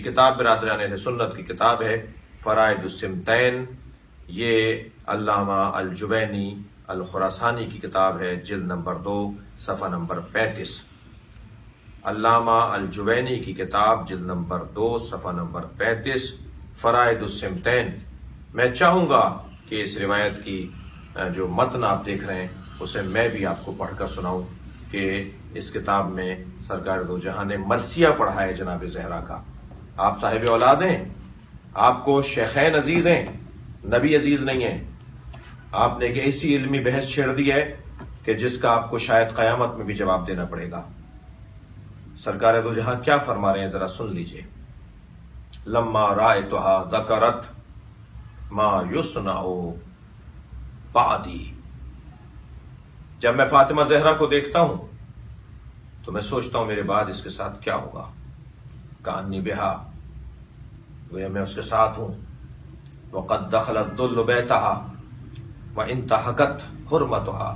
کتاب برادران اہل سنت کی کتاب ہے فرائد السمتین، یہ علامہ الجوینی الخراسانی کی کتاب ہے، جلد نمبر 2 صفحہ نمبر 35۔ علامہ الجوینی کی کتاب جلد نمبر 2 صفحہ نمبر 35، فرائد السمتین۔ میں چاہوں گا کہ اس روایت کی جو متن آپ دیکھ رہے ہیں اسے میں بھی آپ کو پڑھ کر سناؤں کہ اس کتاب میں سرکار دو جہاں نے مرثیہ پڑھا ہے جناب زہرا کا۔ آپ صاحب اولاد ہیں، آپ کو شیخین عزیز ہیں، نبی عزیز نہیں ہیں۔ آپ نے ایک ایسی علمی بحث چھیڑ دی ہے کہ جس کا آپ کو شاید قیامت میں بھی جواب دینا پڑے گا۔ سرکار دو جہاں کیا فرما رہے ہیں ذرا سن لیجئے۔ لما رأیتها ذکرت ما یصنع بعدی، جب میں فاطمہ زہرا کو دیکھتا ہوں تو میں سوچتا ہوں میرے بعد اس کے ساتھ کیا ہوگا۔ کانی بہا، گویا میں اس کے ساتھ ہوں۔ وقد دخل الذل بیتها وانتهكت حرمتها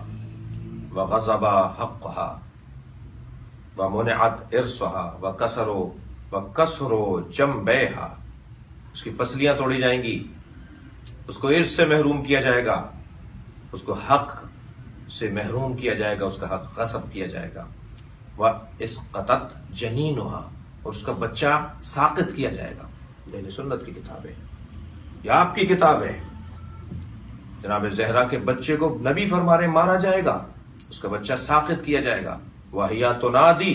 وغصب حقها ومنعت ارثها وكسر جنبيها، اس کی پسلیاں توڑی جائیں گی، اس کو ارث سے محروم کیا جائے گا، اس کو حق سے محروم کیا جائے گا، اس کا حق غصب کیا جائے گا۔ واسقطت جنینها، اور اس کا بچہ ساقط کیا جائے گا۔ اہل سنت کی کتاب ہے، یہ آپ کی کتاب ہے۔ جناب زہرا کے بچے کو نبی فرما رہے مارا جائے گا، اس کا بچہ ساقط کیا جائے گا۔ وَهِيَ تُنَادِي،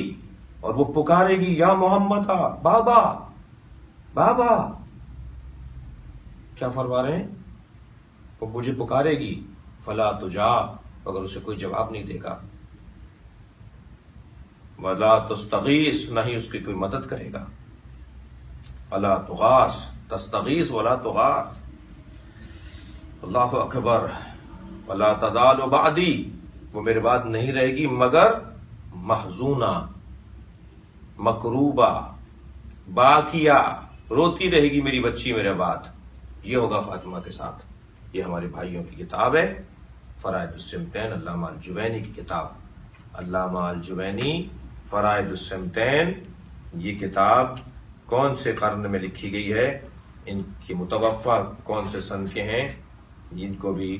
اور وہ پکارے گی یا محمد، بابا بابا۔ کیا فرما رہے ہیں؟ وہ مجھے پکارے گی، فلا تجاب، اگر اسے کوئی جواب نہیں دے گا۔ ولا تستغیث، نہ ہی اس کی کوئی مدد کرے گا۔ الا تغاث، تستغیث ولا تغاث۔ اللہ اکبر۔ ولا تزال بعدی، وہ میرے بعد نہیں رہے گی مگر محزونہ، مکروبہ، باکیہ، روتی رہے گی میری بچی میرے بعد۔ یہ ہوگا فاطمہ کے ساتھ۔ یہ ہمارے بھائیوں کی کتاب ہے فرائد السمتین، علامہ الجوینی کی کتاب۔ علامہ الجوینی فرائد السمتین، یہ کتاب کون سے قرن میں لکھی گئی ہے، ان کی متوفہ کون سے سن کے ہیں، جن کو بھی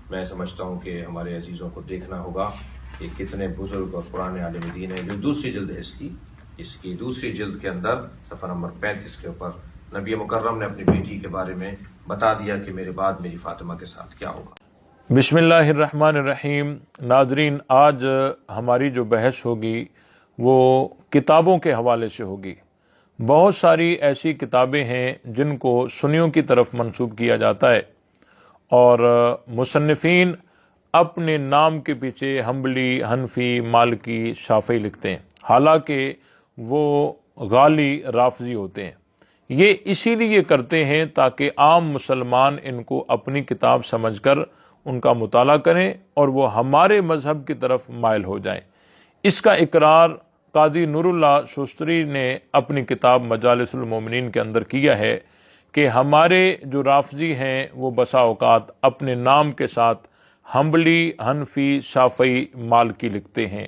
میں سمجھتا ہوں کہ ہمارے عزیزوں کو دیکھنا ہوگا کہ کتنے بزرگ اور پرانے عالم دین ہیں۔ جو دوسری جلد ہے اس کی دوسری جلد کے اندر صفحہ نمبر 35 کے اوپر نبی مکرم نے اپنی بیٹی کے بارے میں بتا دیا کہ میرے بعد میری فاطمہ کے ساتھ کیا ہوگا۔ بسم اللہ الرحمن الرحیم۔ ناظرین، آج ہماری جو بحث ہوگی وہ کتابوں کے حوالے سے ہوگی۔ بہت ساری ایسی کتابیں ہیں جن کو سنیوں کی طرف منسوب کیا جاتا ہے، اور مصنفین اپنے نام کے پیچھے حنبلی، حنفی، مالکی، شافعی لکھتے ہیں، حالانکہ وہ غالی رافضی ہوتے ہیں۔ یہ اسی لیے کرتے ہیں تاکہ عام مسلمان ان کو اپنی کتاب سمجھ کر ان کا مطالعہ کریں اور وہ ہمارے مذہب کی طرف مائل ہو جائیں۔ اس کا اقرار قاضی نور اللہ شستری نے اپنی کتاب مجالس المومنین کے اندر کیا ہے کہ ہمارے جو رافضی ہیں وہ بسا اوقات اپنے نام کے ساتھ حنبلی، حنفی، شافعی، مالکی لکھتے ہیں۔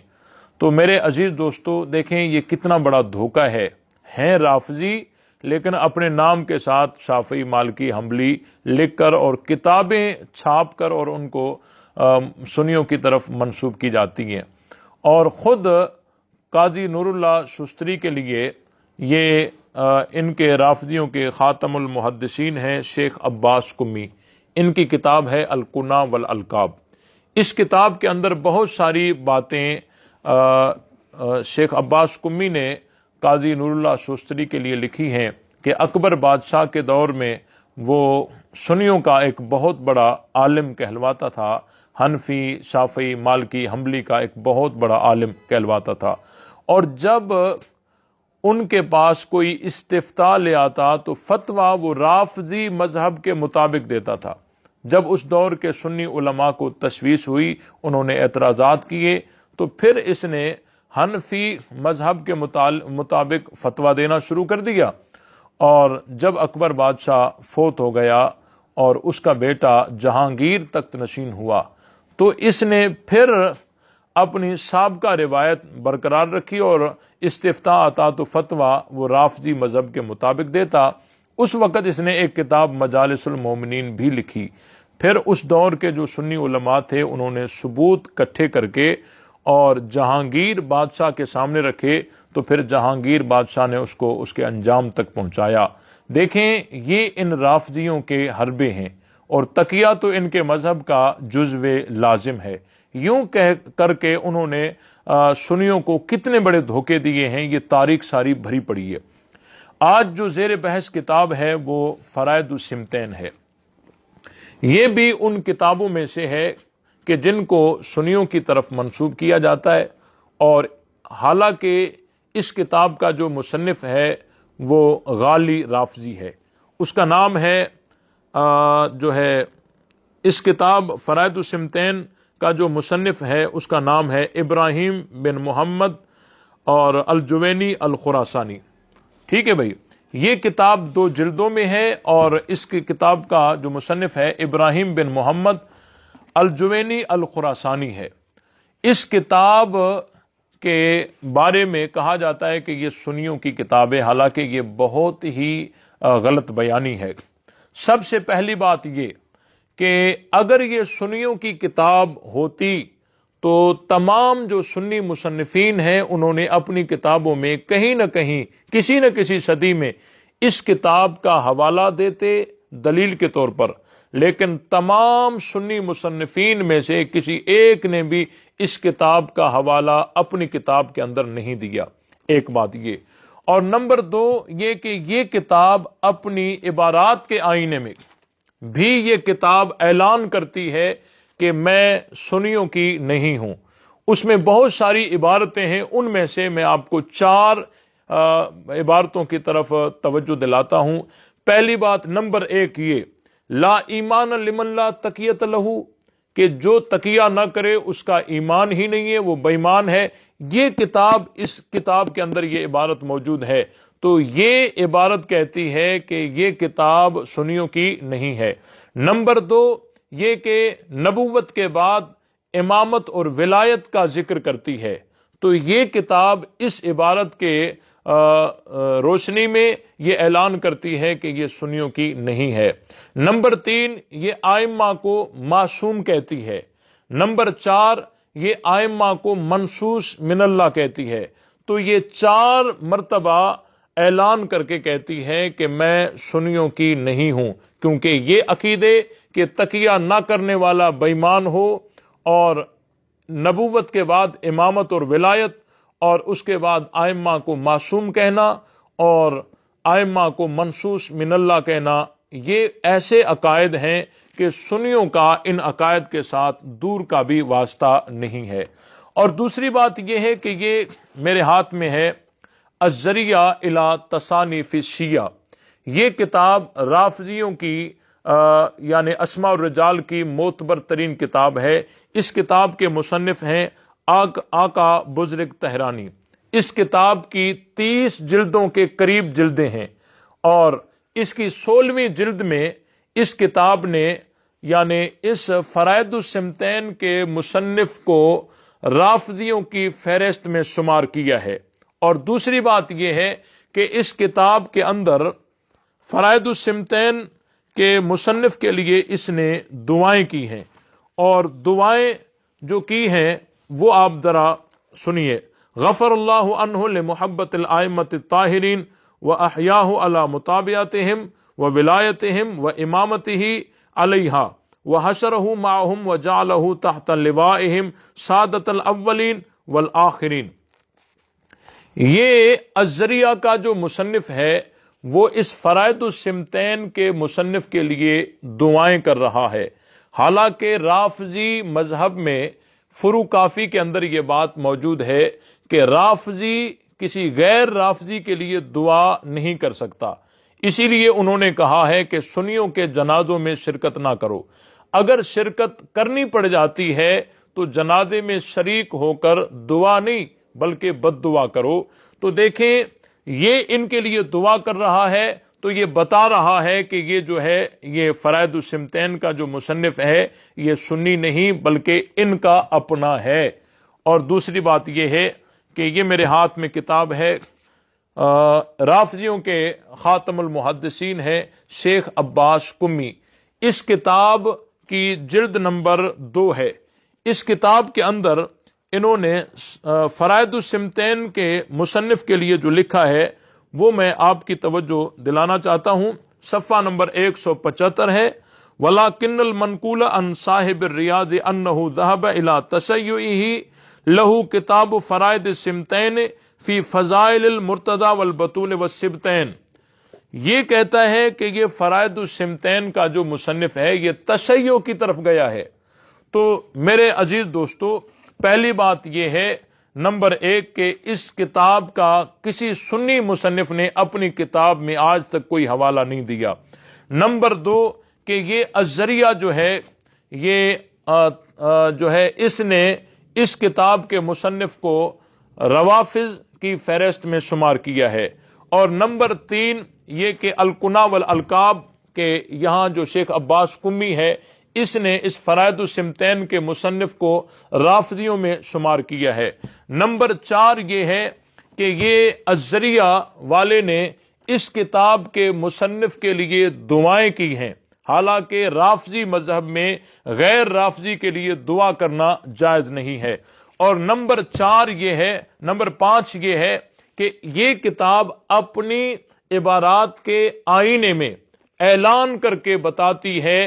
تو میرے عزیز دوستو، دیکھیں یہ کتنا بڑا دھوکہ ہے۔ ہیں رافضی لیکن اپنے نام کے ساتھ شافعی، مالکی، حنبلی لکھ کر اور کتابیں چھاپ کر اور ان کو سنیوں کی طرف منسوب کی جاتی ہیں۔ اور خود قاضی نور اللہ شستری کے لیے یہ ان کے رافضیوں کے خاتم المحدثین ہیں شیخ عباس قمی، ان کی کتاب ہے القنا والالقاب۔ اس کتاب کے اندر بہت ساری باتیں شیخ عباس قمی نے قاضی نور اللہ شستری کے لیے لکھی ہیں کہ اکبر بادشاہ کے دور میں وہ سنیوں کا ایک بہت بڑا عالم کہلواتا تھا، حنفی، شافعی، مالکی، حنبلی کا ایک بہت بڑا عالم کہلواتا تھا، اور جب ان کے پاس کوئی استفتاء لے آتا تو فتویٰ وہ رافضی مذہب کے مطابق دیتا تھا۔ جب اس دور کے سنی علماء کو تشویش ہوئی، انہوں نے اعتراضات کیے، تو پھر اس نے حنفی مذہب کے مطابق فتویٰ دینا شروع کر دیا۔ اور جب اکبر بادشاہ فوت ہو گیا اور اس کا بیٹا جہانگیر تخت نشین ہوا، تو اس نے پھر اپنی سابقہ روایت برقرار رکھی اور استفتاء عطا تو فتویٰ وہ رافضی مذہب کے مطابق دیتا۔ اس وقت اس نے ایک کتاب مجالس المومنین بھی لکھی۔ پھر اس دور کے جو سنی علماء تھے انہوں نے ثبوت اکٹھے کر کے اور جہانگیر بادشاہ کے سامنے رکھے، تو پھر جہانگیر بادشاہ نے اس کو اس کے انجام تک پہنچایا۔ دیکھیں یہ ان رافضیوں کے حربے ہیں، اور تقیہ تو ان کے مذہب کا جزو لازم ہے۔ یوں کہہ کر کے انہوں نے سنیوں کو کتنے بڑے دھوکے دیے ہیں، یہ تاریخ ساری بھری پڑی ہے۔ آج جو زیر بحث کتاب ہے وہ فرائد السمتین ہے۔ یہ بھی ان کتابوں میں سے ہے کہ جن کو سنیوں کی طرف منسوب کیا جاتا ہے، اور حالانکہ اس کتاب کا جو مصنف ہے وہ غالی رافضی ہے۔ اس کا نام ہے جو ہے اس کتاب فرائد السمتین کا جو مصنف ہے اس کا نام ہے ابراہیم بن محمد اور الجوینی الخراسانی۔ ٹھیک ہے بھائی، یہ کتاب 2 جلدوں میں ہے، اور اس کی کتاب کا جو مصنف ہے ابراہیم بن محمد الجوینی الخراسانی ہے۔ اس کتاب کے بارے میں کہا جاتا ہے کہ یہ سنیوں کی کتاب ہے، حالانکہ یہ بہت ہی غلط بیانی ہے۔ سب سے پہلی بات یہ کہ اگر یہ سنیوں کی کتاب ہوتی تو تمام جو سنی مصنفین ہیں انہوں نے اپنی کتابوں میں کہیں نہ کہیں کسی نہ کسی صدی میں اس کتاب کا حوالہ دیتے دلیل کے طور پر، لیکن تمام سنی مصنفین میں سے کسی ایک نے بھی اس کتاب کا حوالہ اپنی کتاب کے اندر نہیں دیا۔ ایک بات یہ، اور نمبر 2 یہ کہ یہ کتاب اپنی عبارات کے آئینے میں بھی یہ کتاب اعلان کرتی ہے کہ میں سنیوں کی نہیں ہوں۔ اس میں بہت ساری عبارتیں ہیں، ان میں سے میں آپ کو 4 عبارتوں کی طرف توجہ دلاتا ہوں۔ پہلی بات نمبر 1 یہ، لا ایمان لمن لا تقیۃ لہ، کہ جو تقیہ نہ کرے اس کا ایمان ہی نہیں ہے، وہ بے ایمان ہے۔ یہ کتاب، اس کتاب کے اندر یہ عبارت موجود ہے، تو یہ عبارت کہتی ہے کہ یہ کتاب سنیوں کی نہیں ہے۔ نمبر 2 یہ کہ نبوت کے بعد امامت اور ولایت کا ذکر کرتی ہے، تو یہ کتاب اس عبارت کے روشنی میں یہ اعلان کرتی ہے کہ یہ سنیوں کی نہیں ہے۔ نمبر 3 یہ ائمہ کو معصوم کہتی ہے۔ نمبر 4 یہ ائمہ کو منصوص من اللہ کہتی ہے۔ تو یہ 4 مرتبہ اعلان کر کے کہتی ہے کہ میں سنیوں کی نہیں ہوں، کیونکہ یہ عقیدے کہ تقیہ نہ کرنے والا بے ایمان ہو، اور نبوت کے بعد امامت اور ولایت، اور اس کے بعد ائمہ کو معصوم کہنا اور ائمہ کو منصوص من اللہ کہنا، یہ ایسے عقائد ہیں کہ سنیوں کا ان عقائد کے ساتھ دور کا بھی واسطہ نہیں ہے۔ اور دوسری بات یہ ہے کہ یہ میرے ہاتھ میں ہے الذریعہ الی تصانیف الشیعہ، یہ کتاب رافضیوں کی یعنی اسماء الرجال کی معتبر ترین کتاب ہے۔ اس کتاب کے مصنف ہیں آقا بزرگ تہرانی۔ اس کتاب کی 30 جلدوں کے قریب جلدیں ہیں، اور اس کی 16ویں جلد میں اس کتاب نے یعنی اس فرائد السمتین کے مصنف کو رافضیوں کی فہرست میں شمار کیا ہے۔ اور دوسری بات یہ ہے کہ اس کتاب کے اندر فرائد السمتین کے مصنف کے لیے اس نے دعائیں کی ہیں، اور دعائیں جو کی ہیں وہ آپ ذرا سنیے۔ غفر اللہ عنہ لمحبت الائمۃ الطاہرین واحیاہ علی متابعتہم وولایتہم وامامتہ علیہا وحشرہ معہم وجعلہ تحت لوائہم سادۃ الاولین والآخرین۔ یہ الذریعہ کا جو مصنف ہے وہ اس فرائد السمتین کے مصنف کے لیے دعائیں کر رہا ہے، حالانکہ رافضی مذہب میں فروع کافی کے اندر یہ بات موجود ہے کہ رافضی کسی غیر رافضی کے لیے دعا نہیں کر سکتا، اسی لیے انہوں نے کہا ہے کہ سنیوں کے جنازوں میں شرکت نہ کرو۔ اگر شرکت کرنی پڑ جاتی ہے تو جنازے میں شریک ہو کر دعا نہیں بلکہ بد دعا کرو۔ تو دیکھیں یہ ان کے لیے دعا کر رہا ہے، تو یہ بتا رہا ہے کہ یہ جو ہے یہ فرائد السمتین کا جو مصنف ہے یہ سنی نہیں بلکہ ان کا اپنا ہے۔ اور دوسری بات یہ ہے کہ یہ میرے ہاتھ میں کتاب ہے، رافضیوں کے خاتم المحدثین ہے شیخ عباس قمی، اس کتاب کی جلد نمبر 2 ہے۔ اس کتاب کے اندر انہوں نے فرائد السمتین کے مصنف کے لیے جو لکھا ہے وہ میں آپ کی توجہ دلانا چاہتا ہوں۔ صفحہ نمبر 175 ہے، وَلَكِنَّ الْمَنْقُولَ عَنْ صَاحِبِ الرِّيَاضِ أَنَّهُ ذَهَبَ إِلَى تَشَيُّعِهِ لَهُ كِتَابُ فَرَائِدِ السِّمْتَيْنِ فِي فَضَائِلِ الْمُرْتَضَى وَالْبَطُولِ وَالسِّبْتَيْن۔ یہ کہتا ہے کہ یہ فرائد السمتین کا جو مصنف ہے یہ تشیع کی طرف گیا ہے۔ تو میرے عزیز دوستو، پہلی بات یہ ہے نمبر 1 کہ اس کتاب کا کسی سنی مصنف نے اپنی کتاب میں آج تک کوئی حوالہ نہیں دیا۔ نمبر 2 کہ یہ الذریعہ جو ہے یہ جو ہے اس نے اس کتاب کے مصنف کو روافض کی فہرست میں شمار کیا ہے۔ اور نمبر 3 یہ کہ الکنہ والالقاب کے یہاں جو شیخ عباس قمی ہے اس نے اس فرائد السمتین کے مصنف کو رافضیوں میں شمار کیا ہے۔ نمبر 4 یہ ہے کہ یہ الذریعہ والے نے اس کتاب کے مصنف کے لیے دعائیں کی ہیں، حالانکہ رافضی مذہب میں غیر رافضی کے لیے دعا کرنا جائز نہیں ہے۔ اور نمبر 5 یہ ہے کہ یہ کتاب اپنی عبارات کے آئینے میں اعلان کر کے بتاتی ہے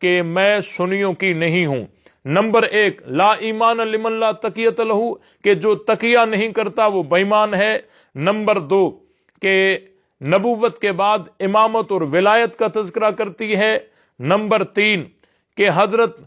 کہ میں سنیوں کی نہیں ہوں۔ نمبر 1 لا ایمان لمن لا تقیۃ لہ، کہ جو تقیہ نہیں کرتا وہ بے ایمان ہے۔ نمبر 2 کہ نبوت کے بعد امامت اور ولایت کا تذکرہ کرتی ہے۔ نمبر 3 کہ حضرت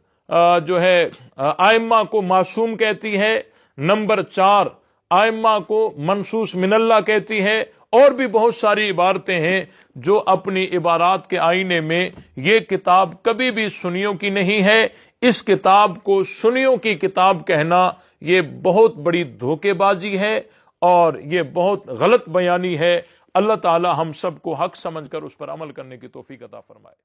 جو ہے ائمہ کو معصوم کہتی ہے۔ نمبر 4 ائمہ کو منصوص من اللہ کہتی ہے۔ اور بھی بہت ساری عبارتیں ہیں جو اپنی عبارات کے آئینے میں یہ کتاب کبھی بھی سنیوں کی نہیں ہے۔ اس کتاب کو سنیوں کی کتاب کہنا یہ بہت بڑی دھوکے بازی ہے اور یہ بہت غلط بیانی ہے۔ اللہ تعالی ہم سب کو حق سمجھ کر اس پر عمل کرنے کی توفیق عطا فرمائے۔